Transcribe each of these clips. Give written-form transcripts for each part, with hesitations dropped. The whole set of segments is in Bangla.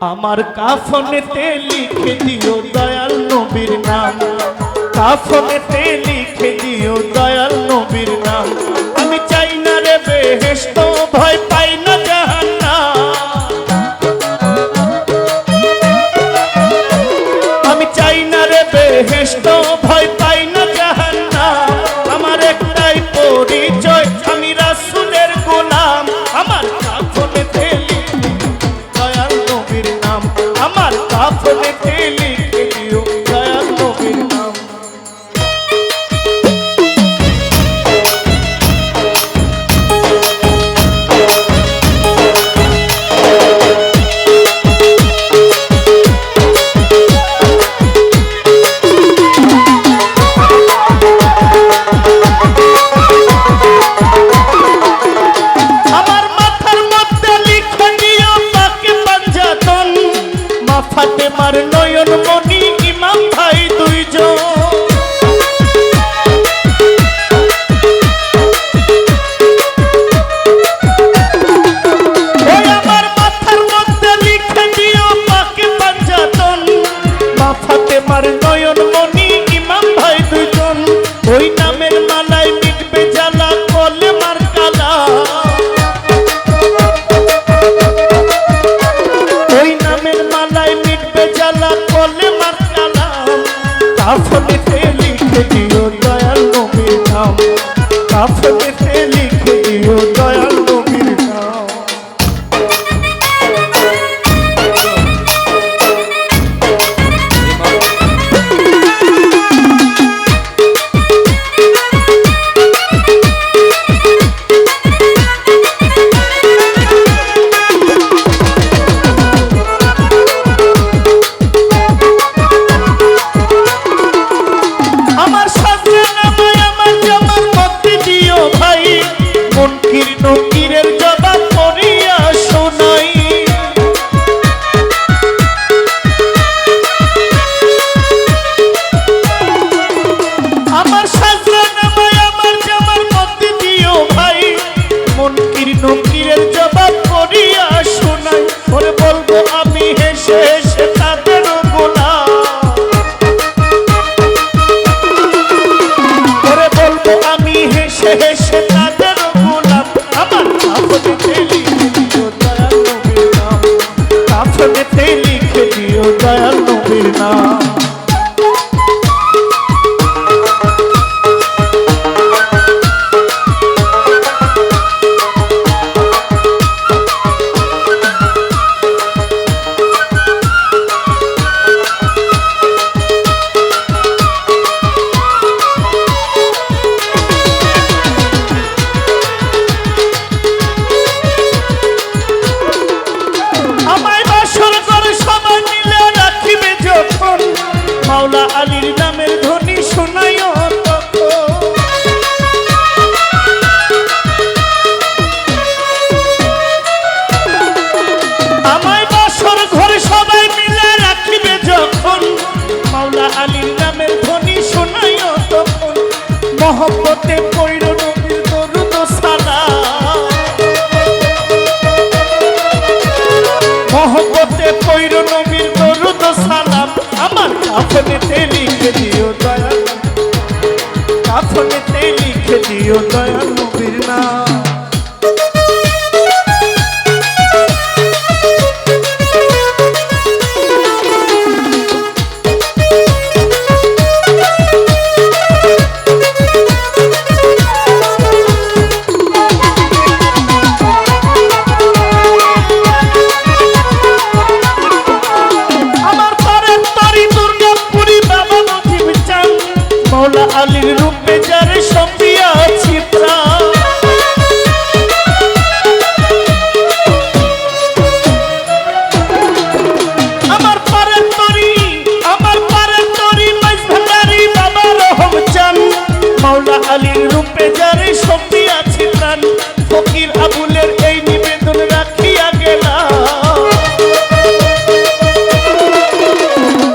আমার কাফনেতে লিখে দিও দয়াল নবীর নাম, কাফনেতে লিখে দিও দয়াল নবীর নাম। আমি চাই না রে বেহেশত, ভয় পাই না জাহান্নাম। আমি চাই না রে বেহেশত, ভয় পাই না জাহান্নাম। আমার একটাই পরিচয়, আমি রাসূলের গোলাম। আমার কাফনেতে লিখে দয়াল নবীর নাম, আমার কাফনেতে লিখে দিও দয়াল নবীর নাম। ফাতেমার নয়ন মনি ইমাম ভাই দুইজন। ওই আমার মাথার মধ্যে লিখে দিও পাকে পাঞ্জাতন, মা ফাতেমার নয়ন মনি ইমাম ভাই দুইজন। ওই নামের মালায় মিটবে জ্বালা কলেমার কালা, ওই নামের মালায় মিটবে জ্বালা কলেমার কালা। কাফনেতে লিখে দিও দয়াল নবীর নাম, কাফনেতে লিখে দিও দয়াল নবীর নাম। নকিরের জবাব পড়িয়া শোনাই, আমার সাজরা নামায় আমার জামার মধ্যে দিও ভাই। মনকির নকিরের জবাব পড়িয়া শোনাই, ওরে বলবো আমি হেসে হেসে তাদের গোলাম, ওরে বলবো আমি হেসে হেসে তাদের গোলাম। আমার কাফনেতে লিখে দিও দয়াল নবীর নাম, কাফনেতে লিখে দিও দয়াল নবীর নাম। মাওলা আলীর নামের ধ্বনি শোনাইও তখন, আমায় বাসর ঘরে সবাই মিলে রাখিবে যখন। মাওলা আলীর নামের ধ্বনি শোনাইও তখন, মহব্বতে পইর নবীর দরুদ সালাম, মহব্বতে পইর নবীর দরুদ সালাম। আমার কাফনেতে লিখে দিও দয়াল, কাফনেতে লিখে দিও দয়াল নবীর নাম। মাওলা আলীর রূপে যারে সপিয়াছি প্রাণ, আমার পারের তরি মাইজ ভান্ডারি বাবা রহম চান। মাওলা আলীর রূপে যারে সপিয়াছি প্রাণ, ফকির আবুলের এই নিবেদন রাখিয়া গেলাম,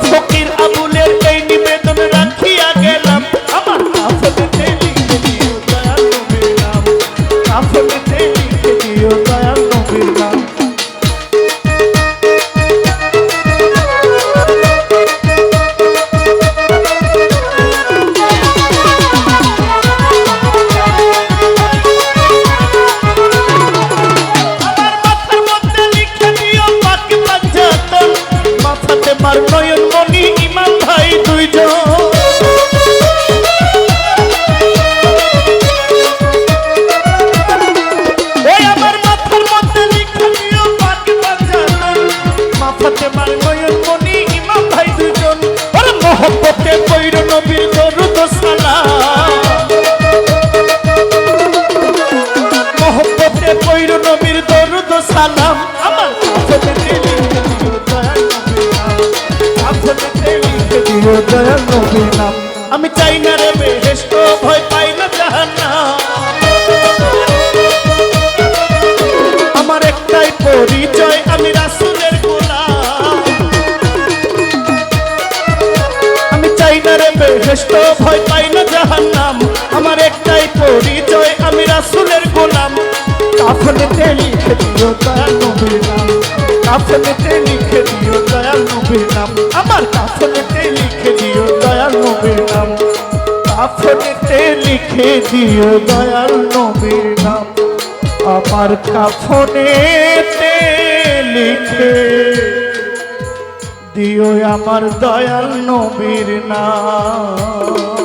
ফকির আবুলের এই নিবেদন রাখিয়া গেলাম। আমার কাফনেতে লিখে দিও দয়াল নবীর নাম, কাফনেতে লিখে দিও দয়াল নবীর নাম। ফাতেমার নয়ন মনি ইমাম ভাই দুজন ওরে মহব্বতে পৈর নবীর দরুদ সালাম মহব্বতে পৈর নবীর দরুদ সালাম আমার কাফনেতে লিখে দিও দয়াল নবীর নাম কাফনেতে লিখে দিও দয়াল নবীর নাম আমি চাই না রে বেহেশত ভয় পাই না জাহান্নাম আমার একটাই পরিচয় আমি রাসূলের গোলাম আমি চাই না রে বেহেশত ভয় পাই না জাহান্নাম আমার একটাই পরিচয় আমি রাসূলের গোলাম কাফনেতে লিখে দিও দয়াল নবীর নাম কাফনেতে লিখে দিও দয়াল নবীর নাম আমার কাফনেতে লিখে দিও দয়াল নবীর নাম কাফনেতে লিখে দিও দয়াল নবীর নাম আমার কাফনেতে লিখে দিও আমার দয়াল নবীর নাম